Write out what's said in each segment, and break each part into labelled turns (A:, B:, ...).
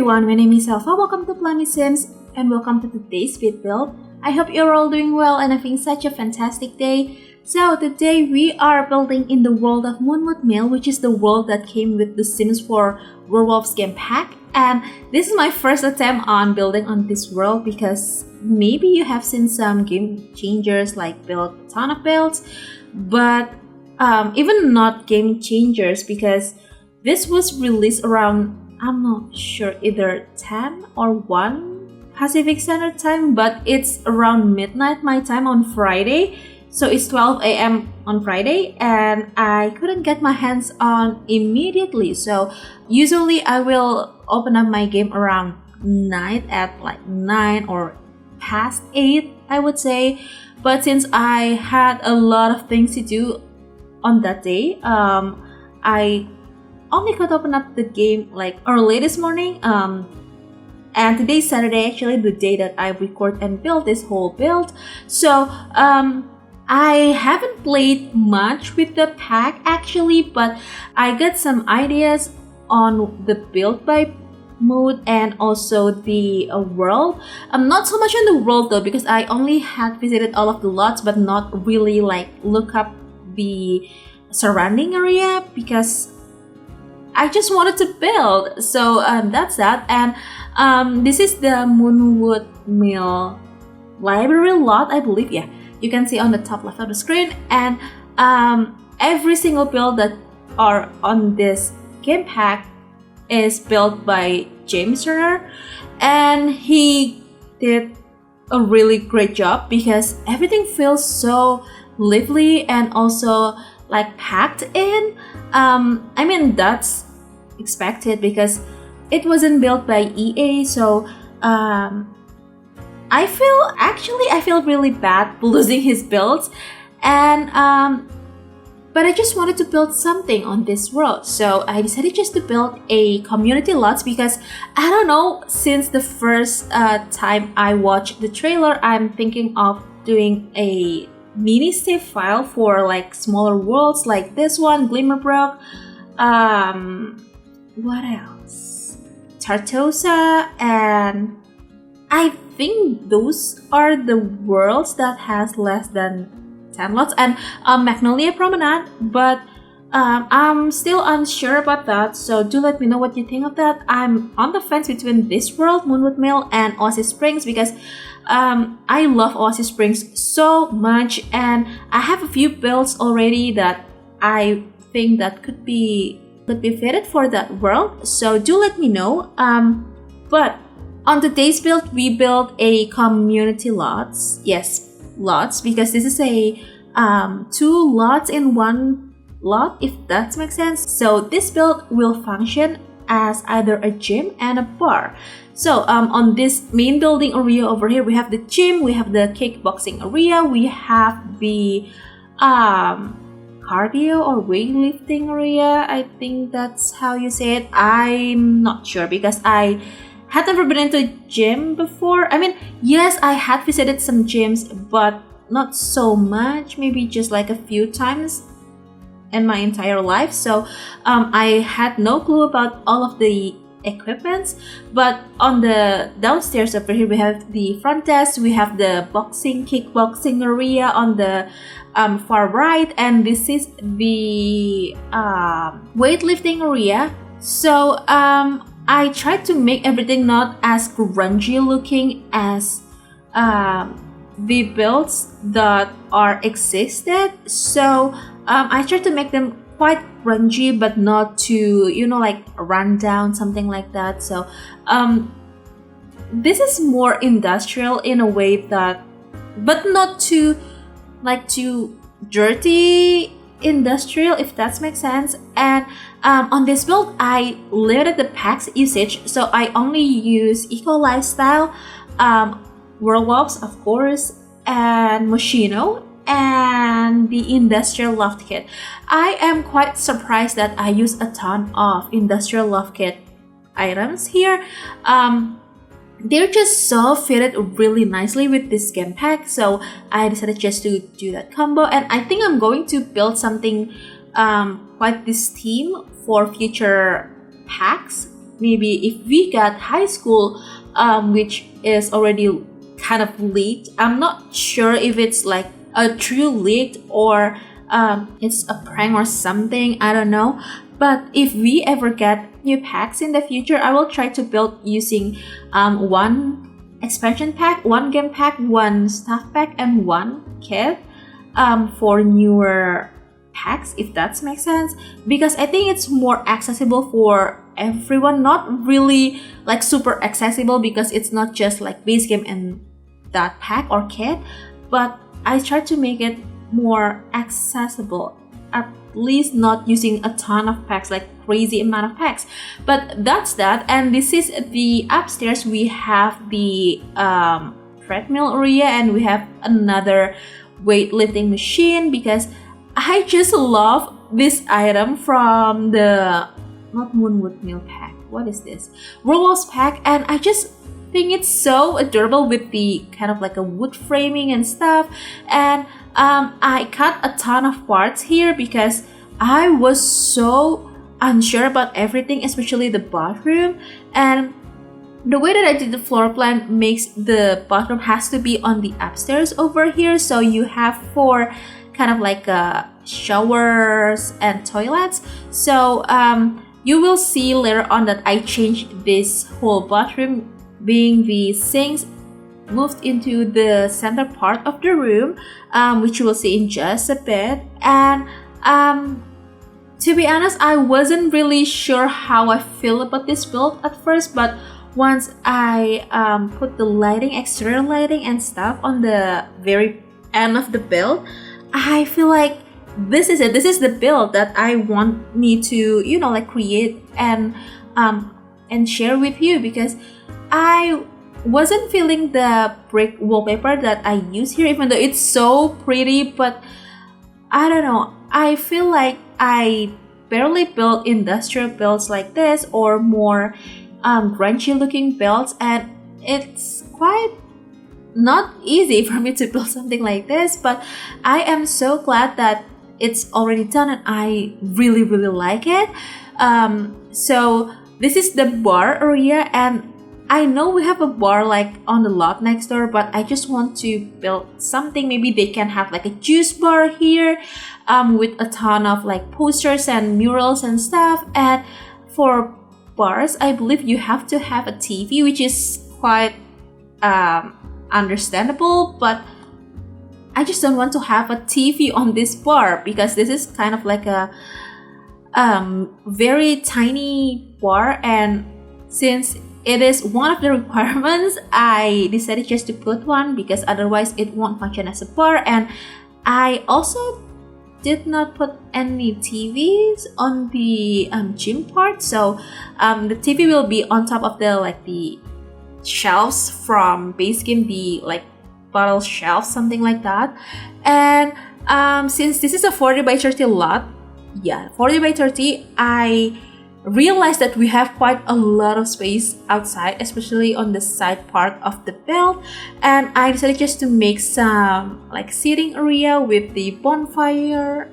A: everyone, my name is Alpha. Welcome to plummysims and welcome to today's speed build. I hope you're all doing well and having such a fantastic day. So today we are building in the world of Moonwood Mill, which is the world that came with the Sims 4 Werewolves game pack. And this is my first attempt on building on this world because maybe you have seen some game changers like build a ton of builds, but even not game changers because this was released around, I'm not sure, either 10 or 1 Pacific Standard Time, but it's around midnight my time on Friday. So it's 12 a.m. on Friday and I couldn't get my hands on immediately. So usually I will open up my game around night at like 9 or past 8, I would say. But since I had a lot of things to do on that day, I only could open up the game like early this morning. And today's Saturday, actually the day that I record and build this whole build. So I haven't played much with the pack actually, but I got some ideas on the build by mode and also the world. Not so much on the world though, because I only had visited all of the lots but not really like look up the surrounding area because I just wanted to build. So that's that. And this is the Moonwood Mill library lot, I believe. Yeah, you can see on the top left of the screen. And every single build that are on this game pack is built by James Turner, and he did a really great job because everything feels so lively and also like packed in. I mean, that's expected because it wasn't built by EA, so I feel really bad losing his builds, and but I just wanted to build something on this world, so I decided just to build a community lots because I don't know, since the first time I watched the trailer, I'm thinking of doing a mini save file for like smaller worlds like this one, Glimmerbrook, what else, Tartosa, and I think those are the worlds that has less than 10 lots, and Magnolia Promenade, but I'm still unsure about that, so do let me know what you think of that. I'm on the fence between this world, Moonwood Mill, and Oasis Springs because I love Oasis Springs so much, and I have a few builds already that I think that could be fitted for that world, so do let me know. But on today's build, we built a community lots. Yes, lots, because this is a 2 lots in 1 lot, if that makes sense. So this build will function as either a gym and a bar. So on this main building area over here, we have the gym, we have the kickboxing area, we have the cardio or weightlifting area. I think that's how you say it. I'm not sure because I had never been into a gym before. I mean, yes, I had visited some gyms, but not so much, maybe just like a few times in my entire life. So I had no clue about all of the equipments. But on the downstairs over here, we have the front desk, we have the kickboxing area on the far right, and this is the weightlifting area. So I tried to make everything not as grungy looking as the builds that are existed. So I tried to make them quite grungy but not too, you know, like run down, something like that. So this is more industrial in a way that, but not too dirty industrial, if that makes sense. And on this build, I limited the pack's usage, so I only use Eco Lifestyle, Werewolves, of course, and Moschino, and the Industrial Loft Kit. I am quite surprised that I use a ton of Industrial Loft Kit items here. They're just so fitted really nicely with this game pack, so I decided just to do that combo. And I think I'm going to build something quite this theme for future packs. maybe if we got high school, which is already kind of leaked. I'm not sure if it's like a true leaked or it's a prank or something, I don't know. But if we ever get new packs in the future, I will try to build using one expansion pack, one game pack, one stuff pack, and one kit for newer packs, if that makes sense, because I think it's more accessible for everyone. Not really like super accessible because it's not just like base game and that pack or kit, but I try to make it more accessible, at least not using a ton of packs, like crazy amount of packs. But that's that. And this is the upstairs. We have the treadmill area, and we have another weightlifting machine because I just love this item from the not Moonwood Mill pack. What is this? Werewolves pack, and I just think it's so adorable with the kind of like a wood framing and stuff. And I cut a ton of parts here because I was so unsure about everything, especially the bathroom. And the way that I did the floor plan makes the bathroom has to be on the upstairs over here. So you have 4 kind of like showers and toilets. So you will see later on that I changed this whole bathroom, being the sinks moved into the center part of the room, which you will see in just a bit. And to be honest, I wasn't really sure how I feel about this build at first, but once I put the lighting, exterior lighting and stuff on the very end of the build, I feel like this is it. This is the build that I want me to, you know, like create and share with you, because I wasn't feeling the brick wallpaper that I use here, even though it's so pretty. But I don't know, I feel like I barely built industrial builds like this, or more grungy looking builds, and it's quite not easy for me to build something like this. But I am so glad that it's already done, and I really like it. So this is the bar area, and I know we have a bar like on the lot next door, but I just want to build something. Maybe they can have like a juice bar here with a ton of like posters and murals and stuff. And for bars, I believe you have to have a TV, which is quite understandable, but I just don't want to have a TV on this bar because this is kind of like a very tiny bar, and since it is one of the requirements, I decided just to put one because otherwise it won't function as a bar. And I also did not put any TVs on the gym part, so the TV will be on top of the shelves from base game, the like bottle shelf, something like that. And since this is a 40 by 30 lot, 40 by 30, I realized that we have quite a lot of space outside, especially on the side part of the build. And I decided just to make some like seating area with the bonfire,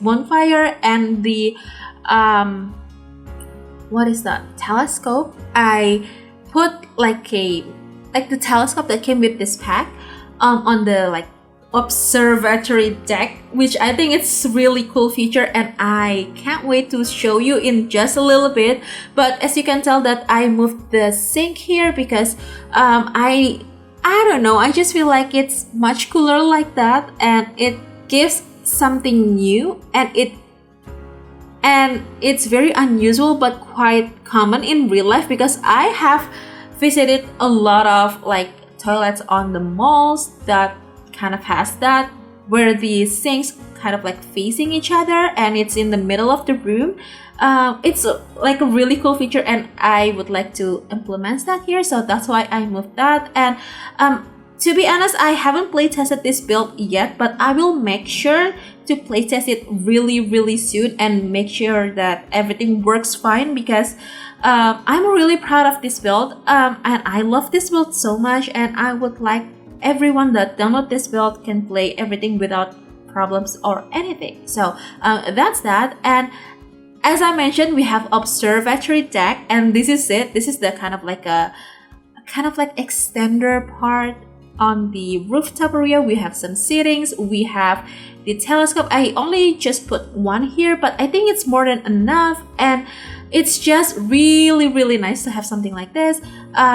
A: bonfire, and the what is that, telescope. I put like the telescope that came with this pack on the like observatory deck, which I think it's really cool feature, and I can't wait to show you in just a little bit. But as you can tell that I moved the sink here because I don't know, I just feel like it's much cooler like that, and it gives something new, and it's very unusual but quite common in real life, because I have visited a lot of like toilets on the malls that kind of has that, where the sinks kind of like facing each other and it's in the middle of the room. It's like a really cool feature, and I would like to implement that here, so that's why I moved that. And to be honest, I haven't play tested this build yet, but I will make sure to play test it really soon and make sure that everything works fine, because I'm really proud of this build, and I love this build so much, and I would like everyone that download this build can play everything without problems or anything. So that's that. And as I mentioned, we have observatory deck, and this is it. This is the kind of like extender part on the rooftop area. We have some seatings, we have the telescope. I only just put one here, but I think it's more than enough, and it's just really nice to have something like this.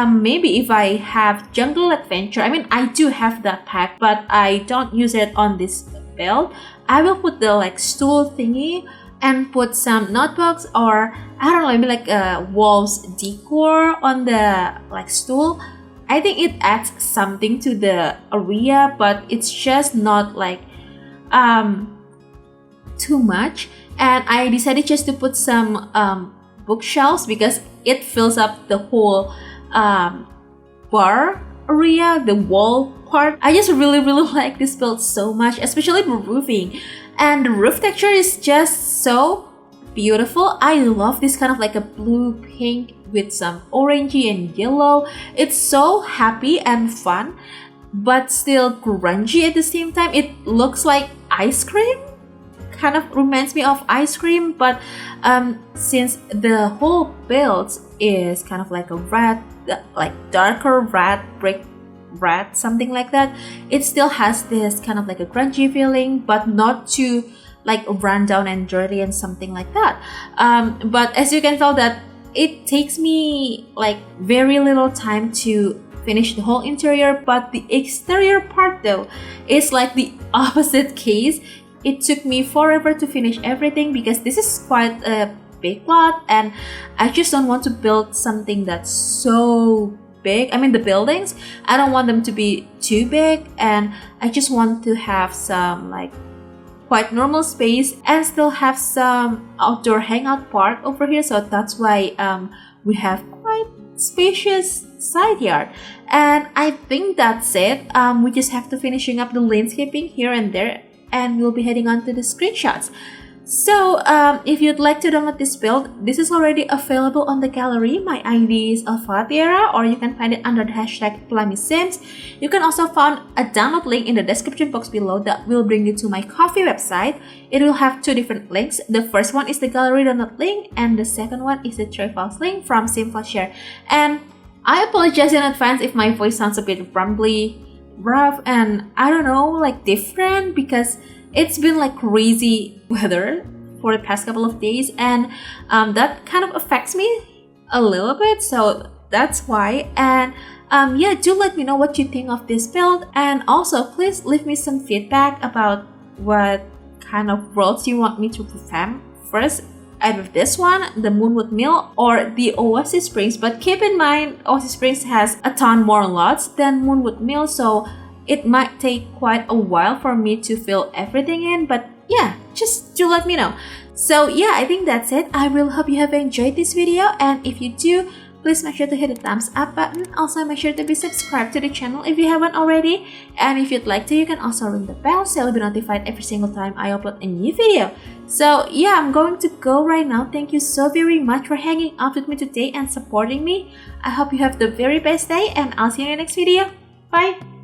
A: Maybe if I have jungle adventure, I mean, I do have that pack, but I don't use it on this build. I will put the like stool thingy and put some notebooks, or I don't know, maybe like wolves decor on the like stool. I think it adds something to the area, but it's just not like too much. And I decided just to put some bookshelves because it fills up the whole bar area, the wall part. I just really like this build so much, especially the roofing, and the roof texture is just so beautiful. I love this kind of like a blue pink with some orangey and yellow. It's so happy and fun, but still grungy at the same time. It looks like ice cream, kind of reminds me of ice cream, but since the whole build is kind of like a red, like darker red, brick red, something like that, it still has this kind of like a grungy feeling, but not too like run down and dirty and something like that. But as you can tell that it takes me like very little time to finish the whole interior, but the exterior part though is like the opposite case. It took me forever to finish everything because this is quite a big lot, and I just don't want to build something that's so big. I mean, the buildings, I don't want them to be too big, and I just want to have some like quite normal space and still have some outdoor hangout part over here. So that's why we have quite spacious side yard, and I think that's it. We just have to finishing up the landscaping here and there, and we'll be heading on to the screenshots. So if you'd like to download this build, this is already available on the gallery. My ID is elfathiera, or you can find it under the hashtag plummysims. You can also find a download link in the description box below that will bring you to my Ko-fi website. It will have two different links. The first one is the gallery download link, and the second one is the trade files link from SimFileshare. And I apologize in advance if my voice sounds a bit rumbly, rough, and I don't know, like different, because it's been like crazy weather for the past couple of days, and that kind of affects me a little bit, so that's why. And yeah, do let me know what you think of this build, and also please leave me some feedback about what kind of worlds you want me to revamp first, either this one, the Moonwood Mill, or the Oasis Springs. But keep in mind, Oasis Springs has a ton more lots than Moonwood Mill, so it might take quite a while for me to fill everything in, but yeah, just do let me know. So yeah, I think that's it. I really hope you have enjoyed this video, and if you do, please make sure to hit the thumbs up button. Also, make sure to be subscribed to the channel if you haven't already, and if you'd like to, you can also ring the bell so you'll be notified every single time I upload a new video. So yeah, I'm going to go right now. Thank you so very much for hanging out with me today and supporting me. I hope you have the very best day, and I'll see you in the next video. Bye!